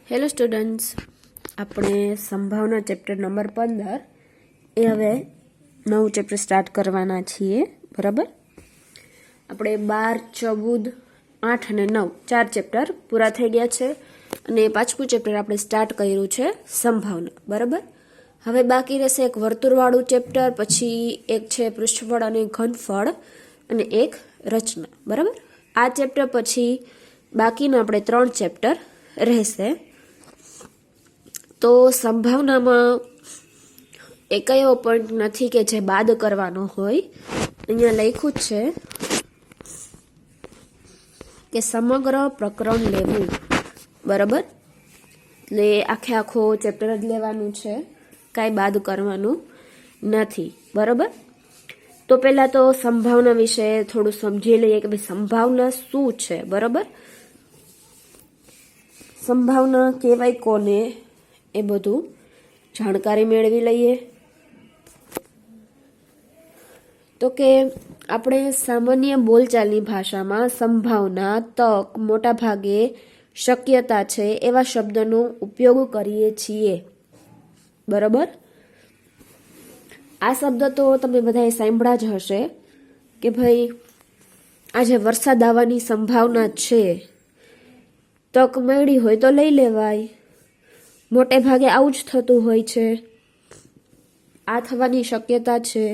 Hello students, આપણે સંભાવના chapter number 15 એ હવે નવું ચેપ્ટર સ્ટાર્ટ કરવાના છીએ. બરાબર, આપણે 12, 14, 8 અને 9 4 ચેપ્ટર પૂરા થઈ ગયા છે અને પાંચમું ચેપ્ટર આપણે સ્ટાર્ટ કર્યું છે સંભાવના. બરાબર, હવે બાકી રહેશે એક વર્તુળવાળું ચેપ્ટર, પછી એક છે પૃષ્ઠફળ અને ઘનફળ અને એક રચના. બરાબર, આ ચેપ્ટર પછી બાકીના આપણે 3 ચેપ્ટર રહેશે. તો સંભાવનામાં એક એવો પોઈન્ટ નથી કે જે બાદ કરવાનો હોય. અહીંયા લખ્યું જ છે કે સમગ્ર પ્રકરણ લેવું. બરાબર, એટલે આખો ચેપ્ટર જ લેવાનું છે, કાંઈ બાદ કરવાનું નથી. બરાબર, તો પહેલાં તો સંભાવના વિશે થોડું સમજી લઈએ કે ભાઈ સંભાવના શું છે. બરાબર, સંભાવના કહેવાય કોને એ બધું જાણકારી મેળવી લઈએ. તો કે આપણે સામાન્ય બોલચાલની ભાષામાં સંભાવના, તક, મોટા ભાગે શક્યતા છે એવા શબ્દનો ઉપયોગ કરીએ છીએ. બરાબર, આ શબ્દ તો તમે બધાએ સાંભળ્યા જ હશે કે ભાઈ આજે વરસાદ આવવાની સંભાવના છે, તક મળી હોય તો લઈ લેવાય, મોટે ભાગે આવું જ થતું હોય છે, આ થવાની શક્યતા છે.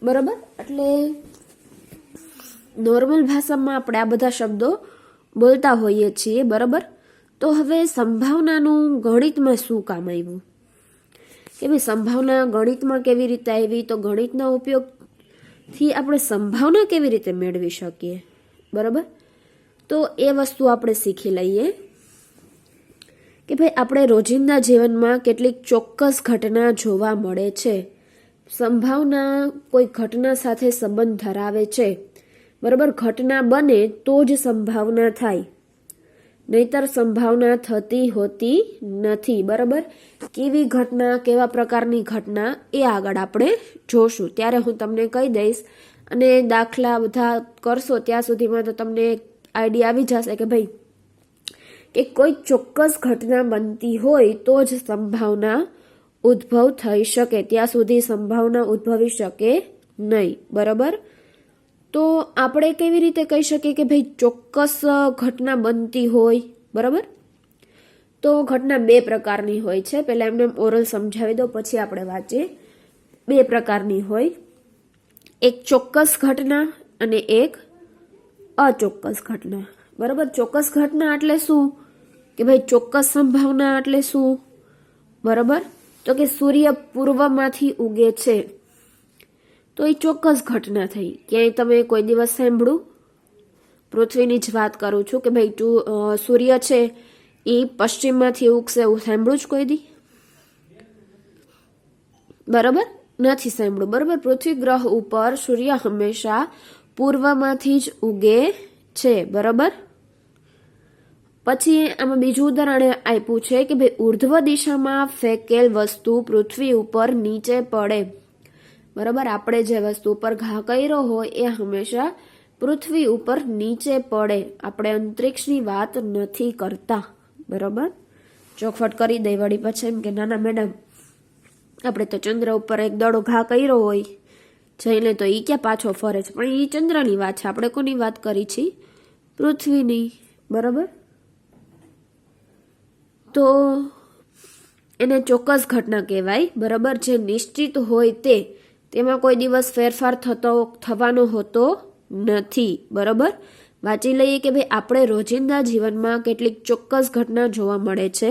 બરાબર, એટલે નોર્મલ ભાષામાં આપણે આ બધા શબ્દો બોલતા હોઈએ છીએ. બરાબર, તો હવે સંભાવનાનું ગણિતમાં શું કામ આવ્યું કે ભાઈ સંભાવના ગણિતમાં કેવી રીતે આવી, તો ગણિતના ઉપયોગથી આપણે સંભાવના કેવી રીતે મેળવી શકીએ. બરાબર, તો એ વસ્તુ આપણે શીખી લઈએ કે ભાઈ આપણે રોજિંદા જીવનમાં કેટલીક ચોક્કસ ઘટના જોવા મળે છે. સંભાવના કોઈ ઘટના સાથે સંબંધ ધરાવે છે. બરાબર, ઘટના બને તો જ સંભાવના થાય, નહીતર સંભાવના થતી હોતી નથી. બરાબર, કેવી ઘટના, કેવા પ્રકારની ઘટના એ આગળ આપણે જોશું, ત્યારે હું તમને કહી દઈશ. અને દાખલા બધા કરશો ત્યાં સુધીમાં તો તમને આઈડિયા આવી જશે કે ભાઈ કે કોઈ ચોક્કસ ઘટના બનતી હોય તો જ સંભાવના ઉદ્ભવ થઈ શકે, ત્યાં સુધી સંભાવના ઉદ્ભવી શકે નહીં. બરાબર, તો આપણે કેવી રીતે કહી શકીએ કે ભાઈ ચોક્કસ ઘટના બનતી હોય. બરાબર, તો ઘટના 2 પ્રકારની હોય છે. પહેલા એમને ઓરલ સમજાવી દો, પછી આપણે વાંચીએ. 2 પ્રકારની હોય, એક ચોક્કસ ઘટના અને એક અચોક્કસ ઘટના. બરાબર, ચોક્કસ ઘટના એટલે શું કે ભાઈ ચોક્કસ સંભાવના એટલે શું. બરાબર, તો કે સૂર્ય પૂર્વમાંથી ઉગે છે, તો એ ચોક્કસ ઘટના થઈ. ક્યાંય તમે કોઈ દિવસ સાંભળ્યું, પૃથ્વીની જ વાત કરું છું, કે ભાઈ સૂર્ય છે એ પશ્ચિમમાંથી ઉગશે, એવું સાંભળ્યું જ કોઈ દી? બરાબર, નથી સાંભળ્યું. બરાબર, પૃથ્વી ગ્રહ ઉપર સૂર્ય હંમેશા પૂર્વમાંથી જ ઉગે છે. બરાબર, પછી આમાં બીજું ઉદાહરણ આપ્યું છે કે ભાઈ ઉર્ધ્વ દિશામાં ફેંકેલ વસ્તુ પૃથ્વી ઉપર નીચે પડે. બરાબર, આપણે જે વસ્તુ ઉપર ઘા કર્યો હોય એ હંમેશા પૃથ્વી ઉપર નીચે પડે, આપણે અંતરિક્ષની વાત નથી કરતા. બરાબર, ચોખવટ કરી દઈ વળી પછી એમ કે નાના મેડમ આપણે તો ચંદ્ર ઉપર એક દડો ઘા કર્યો હોય જઈને તો એ ક્યાં પાછો ફરે છે, પણ એ ચંદ્રની વાત છે, આપણે કોની વાત કરી છે? પૃથ્વીની. બરાબર, તો એને ચોક્કસ ઘટના કહેવાય. બરાબર, જે નિશ્ચિત હોય તેમાં કોઈ દિવસ ફેરફાર થવાનો હોતો નથી. બરાબર, વાંચી લઈએ કે ભાઈ આપણે રોજિંદા જીવનમાં કેટલીક ચોક્કસ ઘટના જોવા મળે છે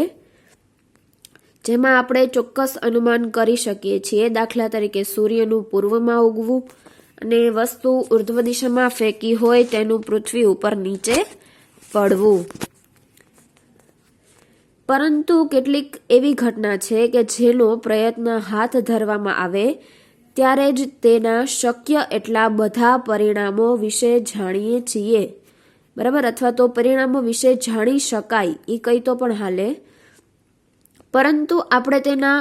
જેમાં આપણે ચોક્કસ અનુમાન કરી શકીએ છીએ. દાખલા તરીકે સૂર્યનું પૂર્વમાં ઉગવું અને વસ્તુ ઉર્ધ્વ દિશામાં ફેંકી હોય તેનું પૃથ્વી ઉપર નીચે પડવું. પરંતુ કેટલીક એવી ઘટના છે કે જેનો પ્રયત્ન હાથ ધરવામાં આવે ત્યારે જ તેના શક્ય એટલા બધા પરિણામો વિશે જાણીએ છીએ. બરાબર, અથવા તો પરિણામો વિશે જાણી શકાય એ કંઈ તો પણ હાલે, પરંતુ આપણે તેના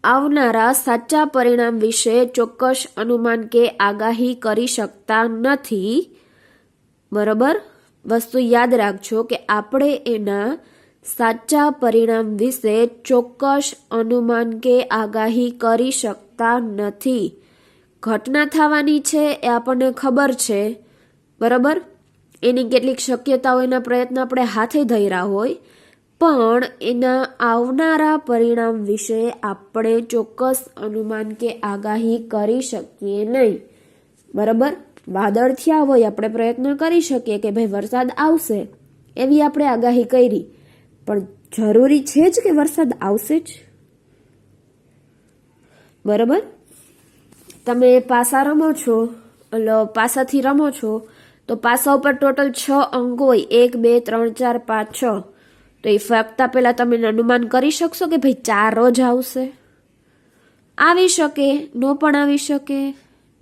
આવનારા સાચા પરિણામ વિશે ચોક્કસ અનુમાન કે આગાહી કરી શકતા નથી. બરાબર, વસ્તુ યાદ રાખજો કે આપણે એના સાચા પરિણામ વિશે ચોક્કસ અનુમાન કે આગાહી કરી શકતા નથી. ઘટના થવાની છે એ આપણને ખબર છે, બરાબર, એની કેટલીક શક્યતાઓ, એના પ્રયત્ન આપણે હાથે ધર્યા હોય, પણ એના આવનારા પરિણામ વિશે આપણે ચોક્કસ અનુમાન કે આગાહી કરી શકીએ નહીં, બરાબર. વાદળ થયા હોય, આપણે પ્રયત્ન કરી શકીએ કે ભાઈ વરસાદ આવશે, એવી આપણે આગાહી કરી, પણ જરૂરી છે જ કે વરસાદ આવશે જ, બરાબર. તમે પાસા રમો છો, પાસાથી રમો છો, તો પાસા ઉપર ટોટલ 6 અંક હોય, 1 2 3 4 5 6, તો એ ફક્ત પહેલા તમે અનુમાન કરી શકશો કે ભાઈ 4 જ આવશે? આવી શકે, નો પણ આવી શકે,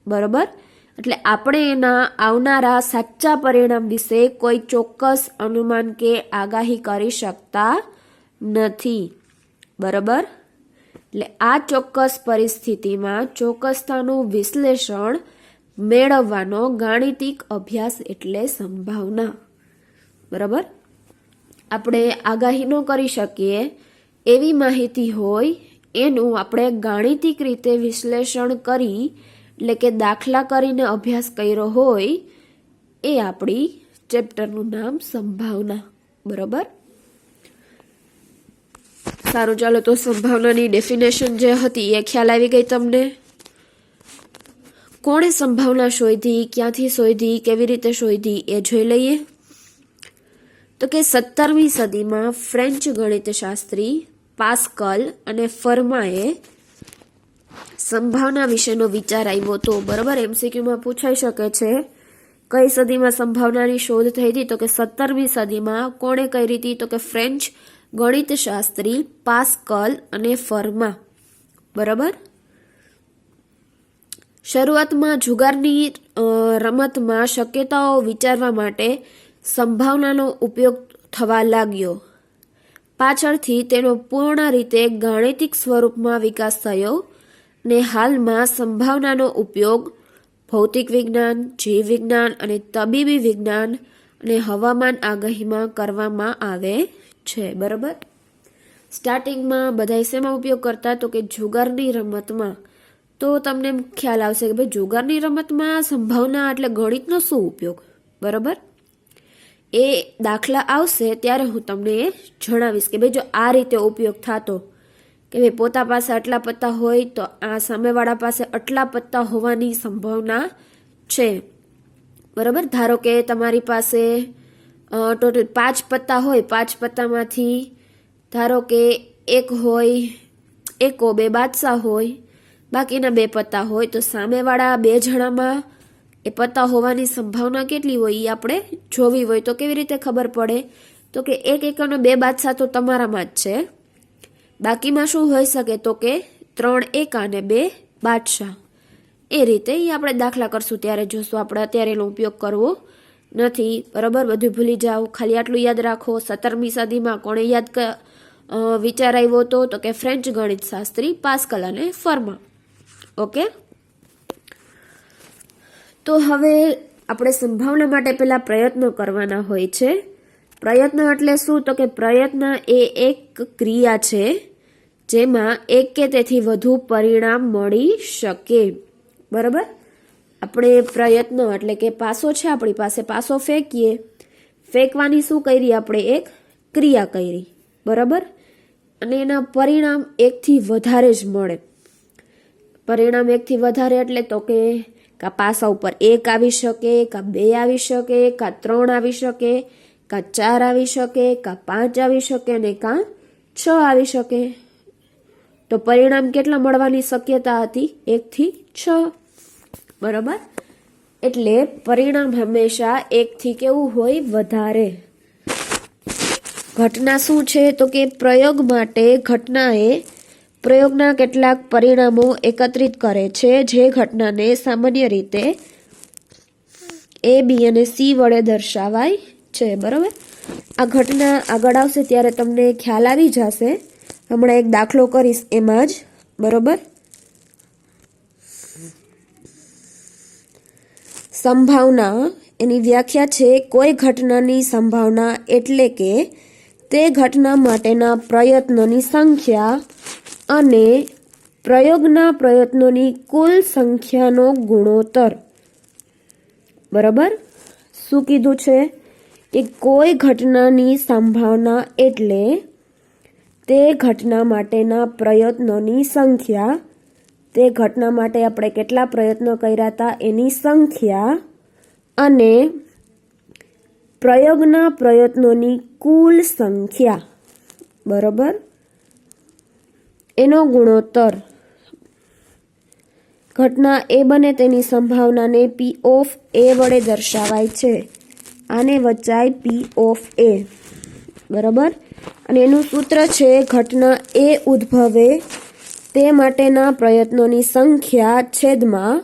બરાબર. એટલે આપણે એના આવનારા સાચા પરિણામ વિશે કોઈ ચોક્કસ અનુમાન કે આગાહી કરી શકતા નથી, બરાબર. એટલે આ ચોક્કસ પરિસ્થિતિમાં ચોક્કસતાનું વિશ્લેષણ મેળવવાનો ગાણિતિક અભ્યાસ એટલે સંભાવના, બરાબર. આપણે આગાહી ન કરી શકીએ એવી માહિતી હોય, એનું આપણે ગાણિતિક રીતે વિશ્લેષણ કરી, એટલે કે દાખલા કરીને અભ્યાસ કર્યો હોય, એ આપણી ચેપ્ટરનું નામ સંભાવના, બરાબર. સારું, ચાલો તો સંભાવનાની ડેફિનેશન જે હતી એ ખ્યાલ આવી ગઈ તમને? કોણે સંભાવના શોધી, ક્યાંથી શોધી, કેવી રીતે શોધી એ જોઈ લઈએ. તો કે 17મી સદીમાં ફ્રેન્ચ ગણિતશાસ્ત્રી પાસ્કલ અને ફર્માએ સંભાવના વિશેનો વિચાર આવ્યો હતો, બરાબર. MCQમાં પૂછાઈ શકે છે કઈ સદીમાં સંભાવનાની શોધ થઈ હતી, તો કે 17મી સદીમાં. કોણે કરી હતી, તો કે ફ્રેન્ચ ગણિતશાસ્ત્રી પાસ્કલ અને ફર્મા, બરાબર. શરૂઆતમાં જુગારની રમતમાં શક્યતાઓ વિચારવા માટે સંભાવનાનો ઉપયોગ થવા લાગ્યો. પાછળથી તેનો પૂર્ણ રીતે ગાણિતિક સ્વરૂપમાં વિકાસ થયો ને હાલમાં સંભાવનાનો ઉપયોગ ભૌતિક વિજ્ઞાન, જીવ વિજ્ઞાન અને તબીબી વિજ્ઞાન અને હવામાન આગાહીમાં કરવામાં આવે છે, બરાબર. સ્ટાર્ટિંગમાં બધા શેમાં ઉપયોગ કરતા, તો કે જુગારની રમતમાં. તો તમને ખ્યાલ આવશે કે ભાઈ જુગારની રમતમાં સંભાવના એટલે ગણિતનો શું ઉપયોગ, બરાબર. એ દાખલા આવશે ત્યારે હું તમને એ જણાવીશ કે ભાઈ જો આ રીતે ઉપયોગ થતો કે ભાઈ પોતા પાસે આટલા પત્તા હોય તો આ સામેવાળા પાસે આટલા પત્તા હોવાની સંભાવના છે, બરાબર. ધારો કે તમારી પાસે ટોટલ 5 પત્તા હોય, 5 પત્તામાંથી ધારો કે એક હોય, એકો 2 બાદશાહ હોય, બાકીના 2 પત્તા હોય, તો સામેવાળા 2 જણામાં એ પત્તા હોવાની સંભાવના કેટલી હોય એ આપણે જોવી હોય. તો કેવી રીતે ખબર પડે, તો કે એક એકાનો 2 બાદશાહ તો તમારામાં જ છે, બાકીમાં શું હોઈ શકે, તો કે 3 એકા અને 2 બાદશાહ. એ રીતે એ આપણે દાખલા કરશું ત્યારે જોશું, આપણે અત્યારે એનો ઉપયોગ કરવો નથી, બરાબર. બધું ભૂલી જાઓ, ખાલી આટલું યાદ રાખો. 17મી સદીમાં કોણે વિચાર આવ્યો હતો, તો કે ફ્રેન્ચ ગણિત શાસ્ત્રી પાસ્કલ અને ફર્મા. ઓકે, તો હવે આપણે સંભાવના માટે પહેલા પ્રયત્નો કરવાના હોય છે. પ્રયત્ન એટલે શું, તો કે પ્રયત્ન એ એક ક્રિયા છે જેમાં એક કે તેથી વધુ પરિણામ મળી શકે, બરાબર. આપણે પ્રયત્ન એટલે કે પાસો છે આપણી પાસે, પાસો ફેંકીએ, ફેંકવાની શું કરી, આપણે એક ક્રિયા કરી, બરાબર. અને એના પરિણામ 1 થી વધારે જ મળે. પરિણામ 1 થી વધારે એટલે તો કે કા પાસા ઉપર 1 આવી શકે, કા 2 આવી શકે, કા 3 આવી શકે, કા 4 આવી શકે, કા 5 આવી શકે અને કા 6 આવી શકે. તો પરિણામ કેટલા મળવાની શક્યતા હતી, 1 થી 6, બરાબર. એટલે પરિણામ હંમેશા 1 થી કેવું હોય, વધારે. ઘટના શું છે, તો કે પ્રયોગ માટે ઘટનાએ પ્રયોગના કેટલાક પરિણામો એકત્રિત કરે છે, જે ઘટનાને સામાન્ય રીતે A, B અને C વડે દર્શાવાય છે, બરાબર. આ ઘટના આગળ આવશે ત્યારે તમને ખ્યાલ આવી જશે. હમણાં એક દાખલો કરીશ એમાં જ, બરાબર. સંભાવના એની વ્યાખ્યા છે કોઈ ઘટનાની સંભાવના એટલે કે તે ઘટના માટેના પ્રયત્નોની સંખ્યા અને પ્રયોગના પ્રયત્નોની કુલ સંખ્યાનો ગુણોત્તર. બરાબર? શું કીધું છે કે કોઈ ઘટનાની સંભાવના એટલે તે ઘટના માટેના પ્રયત્નોની સંખ્યા, તે ઘટના માટે આપણે કેટલા પ્રયત્નો કર્યા હતા એની સંખ્યા અને પ્રયોગના પ્રયત્નોની કુલ સંખ્યા. બરાબર? એનો ગુણોત્તર. ઘટના એ બને તેની સંભાવનાને P ઓફ A વડે દર્શાવાય છે. આને વચાય P ઓફ A. બરાબર? અને એનું સૂત્ર છે ઘટના એ ઉદ્ભવે તે માટેના પ્રયત્નોની સંખ્યા છેદમાં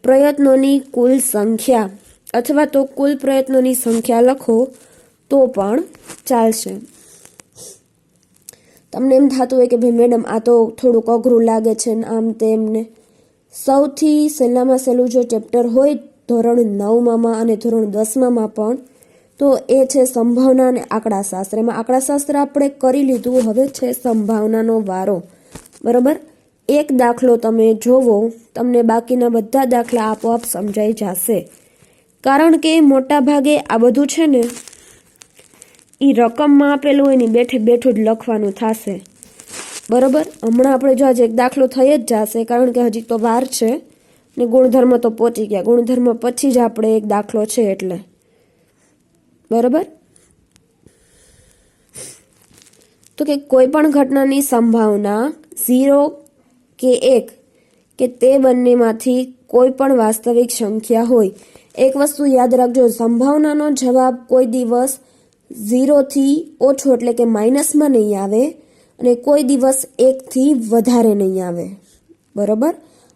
પ્રયત્નોની કુલ સંખ્યા, અથવા તો કુલ પ્રયત્નોની સંખ્યા લખો તો પણ ચાલશે. તમને એમ થતું હોય કે ભાઈ મેડમ આ તો થોડુંક અઘરું લાગે છે ને આમ તેમને. સૌથી સહેલામાં સહેલું જો ચેપ્ટર હોય ધોરણ 9માં અને ધોરણ 10માં પણ, તો એ છે સંભાવના અને આંકડાશાસ્ત્ર. એમાં આંકડાશાસ્ત્ર આપણે કરી લીધું, હવે છે સંભાવનાનો વારો. બરાબર? એક દાખલો તમે જોવો, તમને બાકીના બધા દાખલા આપોઆપ સમજાઈ જશે. કારણ કે મોટા ભાગે આ બધું છે ને એ રકમમાં આપેલું હોય ને બેઠે બેઠું જ લખવાનું થશે. બરાબર? હમણાં આપણે જો આજે એક દાખલો થઈ જ જશે, કારણ કે હજી તો વાર છે ને ગુણધર્મ તો પહોંચી ગયા. ગુણધર્મ પછી જ આપણે એક દાખલો છે એટલે. બરાબર? તો કે કોઈ પણ ઘટનાની સંભાવના 0 કે 1 કે તે બંનેમાંથી કોઈ પણ વાસ્તવિક સંખ્યા હોય. એક વસ્તુ યાદ રાખજો, સંભાવનાનો જવાબ કોઈ દિવસ 0 થી ઓછો એટલે કે માઇનસમાં નહીં આવે અને કોઈ દિવસ 1 થી વધારે નહીં આવે. બરાબર?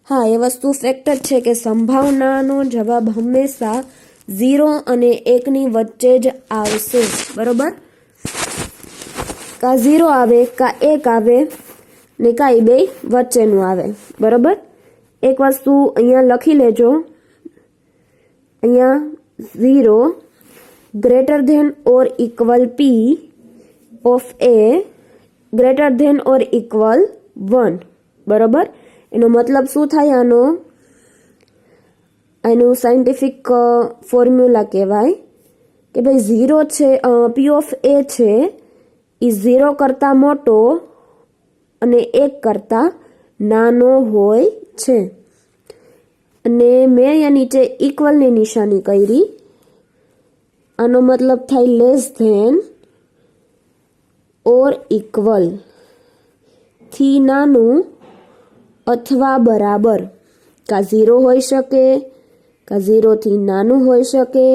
હા, એ વસ્તુ ફેક્ટ જ છે કે સંભાવનાનો જવાબ હંમેશા 0 અને 1ની વચ્ચે જ આવશે. બરાબર? કા 0 આવે કા 1 આવે ને કાંઈ બે વચ્ચેનું આવે. બરાબર? એક વસ્તુ અહીંયા લખી લેજો, અહીંયા 0 greater than or equal P of A greater than or equal 1. બરાબર? એનો મતલબ શું થાય આનો? એનું સાયન્ટિફિક ફોર્મ્યુલા કહેવાય કે ભાઈ 0 છે, P ઓફ A છે એ 0 કરતાં મોટો અને 1 કરતાં નાનો હોય છે. અને મેં અહીંયા નીચે ઇક્વલની નિશાની કરી. આનો મતલબ થાય લેસ ધેન ઓર ઇક્વલ થી નાનું અથવા બરાબર. કા 0 હોઈ શકે, કા 0 થી નાનું હોઈ શકે,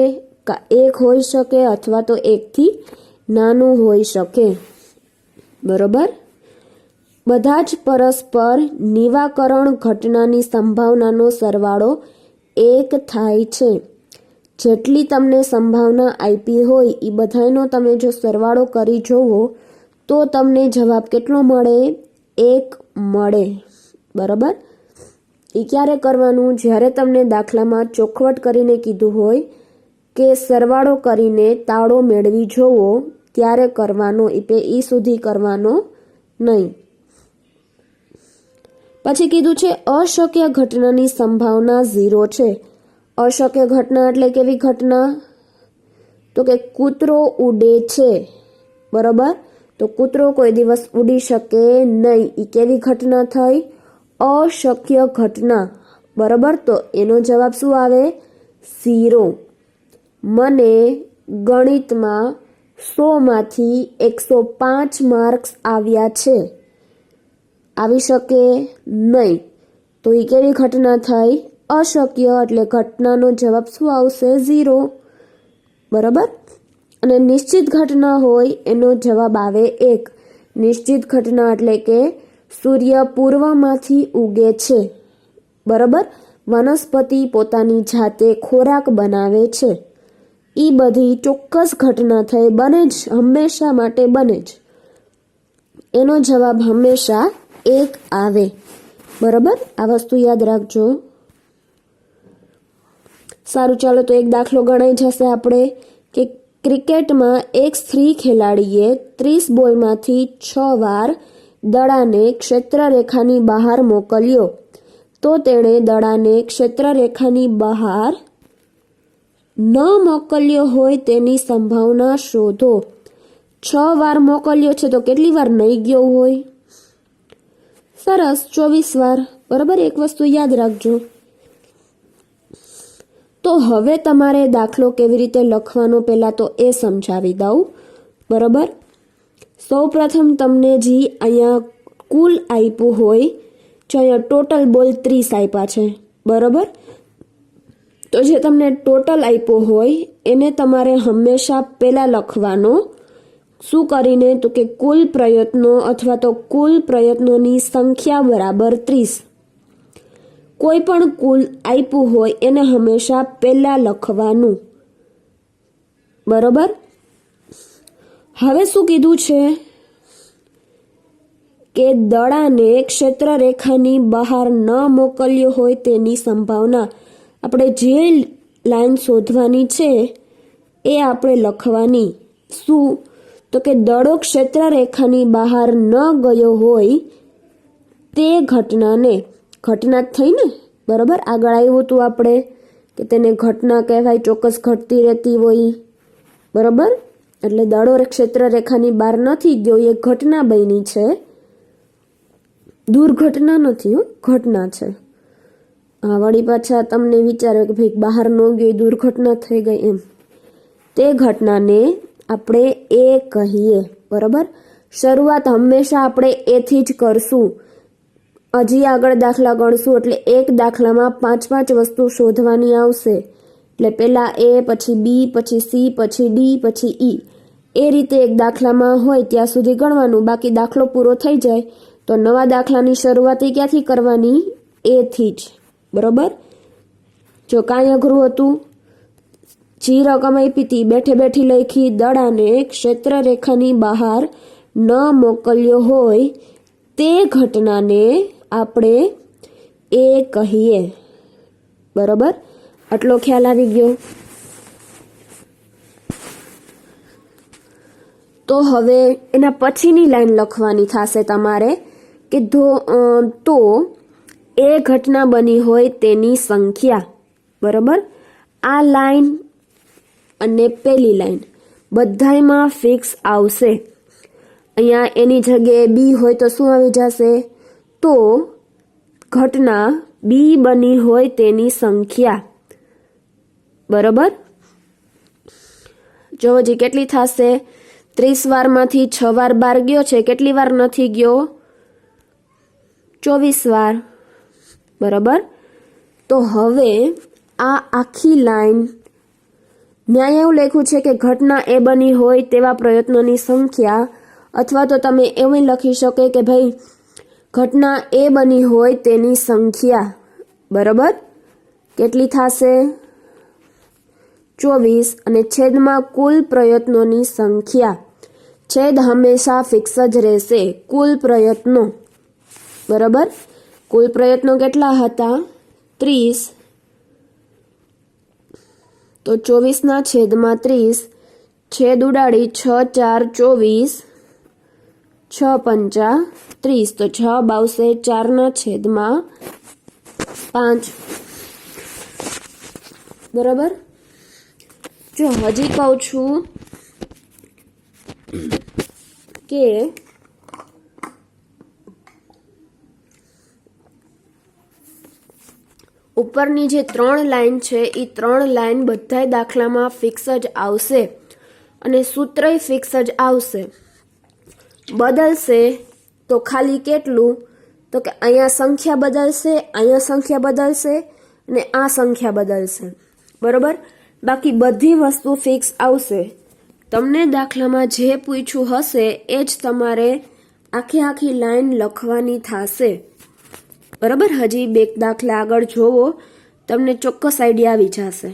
કા 1 હોઈ શકે, અથવા તો 1 થી નાનું હોઈ શકે. બરાબર? બધા જ પરસ્પર નિવાકરણ ઘટનાની સંભાવનાનો સરવાળો 1 થાય છે. જેટલી તમને સંભાવના આપી હોય એ બધાનો તમે જો સરવાળો કરી જોવો તો તમને જવાબ કેટલો મળે? 1 મળે. બરાબર? એ ક્યારે કરવાનું? જ્યારે તમને દાખલામાં ચોખવટ કરીને કીધું હોય કે સરવાળો કરીને તાળો મેળવી જોવો ત્યારે કરવાનો, એ સુધી કરવાનો નહીં. પછી કીધું છે અશક્ય ઘટનાની સંભાવના 0 છે. અશક્ય ઘટના એટલે કેવી ઘટના? તો કે કૂતરો ઉડે છે. બરાબર? તો કૂતરો કોઈ દિવસ ઉડી શકે નહીં. એ કેવી ઘટના થઈ? અશક્ય ઘટના. બરાબર? તો એનો જવાબ શું આવે? 0. મને ગણિતમાં 100માંથી 105 માર્ક્સ આવ્યા છે. આવી શકે નહીં. તો એ કેવી ઘટના થઈ? અશક્ય. એટલે ઘટનાનો જવાબ શું આવશે? 0. બરાબર? અને નિશ્ચિત ઘટના હોય એનો જવાબ આવે 1. નિશ્ચિત ઘટના એટલે કે સૂર્ય પૂર્વમાંથી ઉગે છે. બરાબર? વનસ્પતિ પોતાની જાતે ખોરાક બનાવે છે. એ બધી ચોક્કસ ઘટના થઈ, બને જ, હંમેશા માટે બને જ. એનો જવાબ હંમેશા 1 આવે. બરાબર? આ વસ્તુ યાદ રાખજો. સારું, ચાલો તો એક દાખલો ગણાઈ જશે આપણે કે ક્રિકેટમાં એક સ્ત્રી ખેલાડીએ 30 બોલમાંથી 6 વાર દડાને ક્ષેત્રરેખાની બહાર મોકલ્યો, તો તેણે દડાને ક્ષેત્રરેખાની બહાર ન મોકલ્યો હોય તેની સંભાવના શોધો. 6 વાર મોકલ્યો છે તો કેટલી વાર નહીં ગયો હોય? સરસ, 24 વાર. બરાબર, એક વસ્તુ યાદ રાખજો. તો હવે તમારે દાખલો કેવી રીતે લખવાનો પહેલાં તો એ સમજાવી દઉં. બરાબર, સૌ પ્રથમ તમને જે અહીંયા કુલ આપ્યું હોય, જો અહીંયા ટોટલ બોલ 30 આપ્યા છે. બરાબર, તો જે તમને ટોટલ આપ્યો હોય એને તમારે હંમેશા પહેલાં લખવાનો. શું કરીને? તો કે કુલ પ્રયત્નો અથવા તો કુલ પ્રયત્નોની સંખ્યા બરાબર 30. કોઈ પણ કુલ આપ્યું હોય એને હંમેશા પહેલાં લખવાનું. બરાબર, હવે શું કીધું છે કે દડાને ક્ષેત્રરેખાની બહાર ન મોકલ્યો હોય તેની સંભાવના. આપણે જે લાઈન શોધવાની છે એ આપણે લખવાની. શું? તો કે દડો ક્ષેત્રરેખાની બહાર ન ગયો હોય તે ઘટનાને, ઘટના થઈ ને, બરાબર, આગળ આવ્યું હતું આપણે કે તેને ઘટના કહેવાય, ચોક્કસ ઘટતી રહેતી હોય. બરાબર, એટલે દડો ક્ષેત્રરેખાની બહાર નથી ગયો, એ ઘટના બની છે, દુર્ઘટના નથી, ઘટના છે. હા, વળી પાછા તમને વિચારે કે ભાઈ બહાર ન ગયો, દુર્ઘટના થઈ ગઈ એમ. તે ઘટનાને આપણે એ કહીએ. બરાબર, શરૂઆત હંમેશા આપણે એથી જ કરશું. હજી આગળ દાખલા ગણશું એટલે એક દાખલામાં 5 વસ્તુ શોધવાની આવશે. એટલે પહેલાં એ, પછી બી, પછી સી, પછી ડી, પછી ઈ. એ રીતે એક દાખલામાં હોય ત્યાં સુધી ગણવાનું. બાકી દાખલો પૂરો થઈ જાય તો નવા દાખલાની શરૂઆત ક્યાંથી કરવાની? એથી જ. બરાબર, જો કાંઈ અઘરું હતું? જી રકમ આપી હતી, બેઠે બેઠી લખી, દડાને ક્ષેત્રરેખાની બહાર ન મોકલ્યો હોય તે ઘટનાને આપણે એ કહીએ. બરાબર, આટલો ખ્યાલ આવી ગયો. તો હવે એના પછીની લાઈન લખવાની થશે તમારે કે તો એ ઘટના બની હોય તેની સંખ્યા. બરાબર, આ લાઈન અને પેલી લાઈન બધાયમાં ફિક્સ આવશે. અહીંયા એની જગ્યાએ બી હોય તો શું આવી જશે? તો ઘટના બી બની હોય તેની સંખ્યા. બરાબર, જો હજી કેટલી થશે? 30 વારમાંથી 6 વાર બહાર ગયો છે, કેટલી વાર નથી ગયો? 24 વાર. બરાબર, તો હવે આ આખી લાઈન મેં એવું લખ્યું છે કે ઘટના એ બની હોય તેવા પ્રયત્નોની સંખ્યા, અથવા તો તમે એવું લખી શકો કે ભાઈ ઘટના એ બની હોય તેની સંખ્યા. બરાબર, કેટલી થશે? 24 અને છેદમાં કુલ પ્રયત્નોની સંખ્યા. છેદ હંમેશા ફિક્સ જ રહેશે, કુલ પ્રયત્નો. બરાબર, કુલ પ્રયત્નો કેટલા હતા? 30. તો 24ના છેદમાં 30, છેદ ઉડાડી 6 4 24, 6 5 30, તો જવાબ આવશે 4ના છેદમાં 5. બરાબર, જો હજી કહું છું કે ઉપરની જે 3 લાઈન છે એ 3 લાઈન બધાય દાખલામાં ફિક્સ જ આવશે અને સૂત્રય ફિક્સ જ આવશે. બદલશે તો ખાલી કેટલું? તો કે અહીંયા સંખ્યા બદલશે, અહીંયા સંખ્યા બદલશે અને આ સંખ્યા બદલશે. બરાબર, બાકી બધી વસ્તુ ફિક્સ આવશે. તમને દાખલામાં જે પૂછ્યું હશે એ જ તમારે આખી લાઈન લખવાની થશે. બરાબર, હજી 2 દાખલા આગળ જોવો, તમને ચોક્કસ આઈડિયા આવી જશે.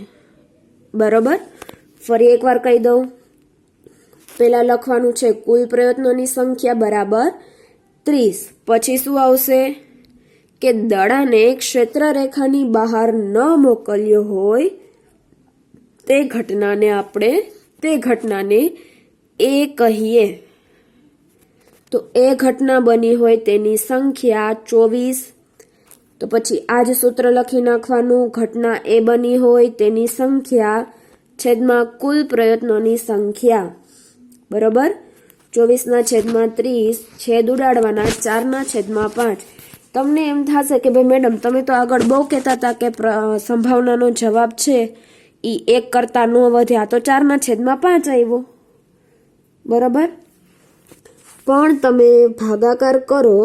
બરાબર, ફરી એકવાર કહી દઉં. પહેલાં લખવાનું છે કુલ પ્રયત્નોની સંખ્યા બરાબર 30. પછી શું આવશે કે દડાને ક્ષેત્રરેખાની બહાર ન મોકલ્યો હોય તે ઘટનાને એ કહીએ. તો એ ઘટના બની હોય તેની સંખ્યા 24. તો પછી આ જ સૂત્ર લખી નાખવાનું. ઘટના એ બની હોય તેની સંખ્યા છેદમાં કુલ પ્રયત્નોની સંખ્યા. બરોબર. 24/30 છેદ ઉડાડવાના 4/5. તમને એમ થશે કે ભાઈ મેડમ તમે તો આગળ બહુ કહેતા હતા કે સંભાવનાનો જવાબ છે એ 1 કરતા ન વધ્યા, તો 4/5 આવ્યો. બરાબર. પણ તમે ભાગાકાર કરો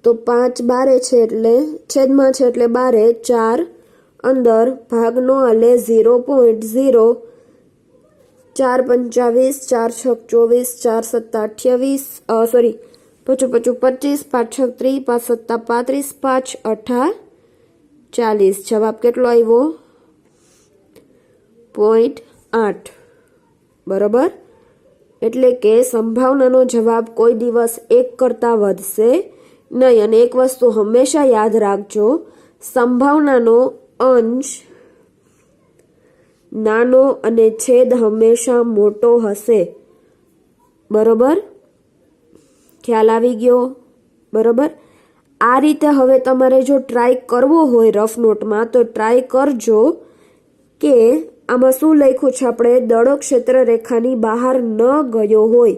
તો 5 બારે છે એટલે છેદમાં છે એટલે બારે 4 અંદર ભાગ નો આલે 0.0. 4 25, 4 6 24, 4 7 28, સોરી 5 5 25, 5 6 30, 5 7 35, 5 8 40. જવાબ કેટલો આવ્યો? 0.8. બરોબર. એટલે કે સંભાવનાનો જવાબ કોઈ દિવસ 1 કરતા વધશે નહીં. અને એક વસ્તુ હંમેશા યાદ રાખજો, સંભાવનાનો અંશ નાનો અને છેદ હંમેશા મોટો હશે. બરોબર. ખ્યાલ આવી ગયો? બરોબર. આ રીતે હવે તમારે જો ટ્રાય કરવો હોય રફ નોટમાં તો ટ્રાય કરજો કે આમાં શું લખ્યું છે આપણે, દડો ક્ષેત્ર રેખાની બહાર ન ગયો હોય.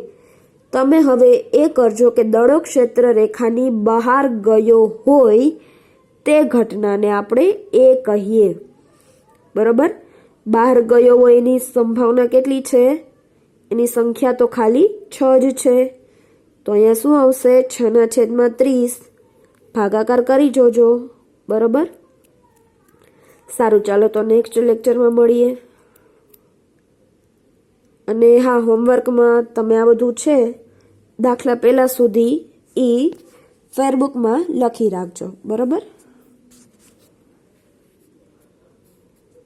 તમે હવે એ કરજો કે દડો ક્ષેત્ર રેખાની બહાર ગયો હોય તે ઘટનાને આપણે એ કહીએ. બરોબર. બહાર ગયો હોય એની સંભાવના કેટલી છે? એની સંખ્યા તો ખાલી 6 જ છે. તો અહીંયા શું આવશે? 6/30. ભાગાકાર કરી જોજો. બરોબર. સારું, ચાલો તો નેક્સ્ટ લેક્ચરમાં મળીએ. અને હા, હોમવર્કમાં તમે આ બધું છે દાખલા પહેલા સુધી ફેરબુકમાં લખી રાખજો. બરોબર.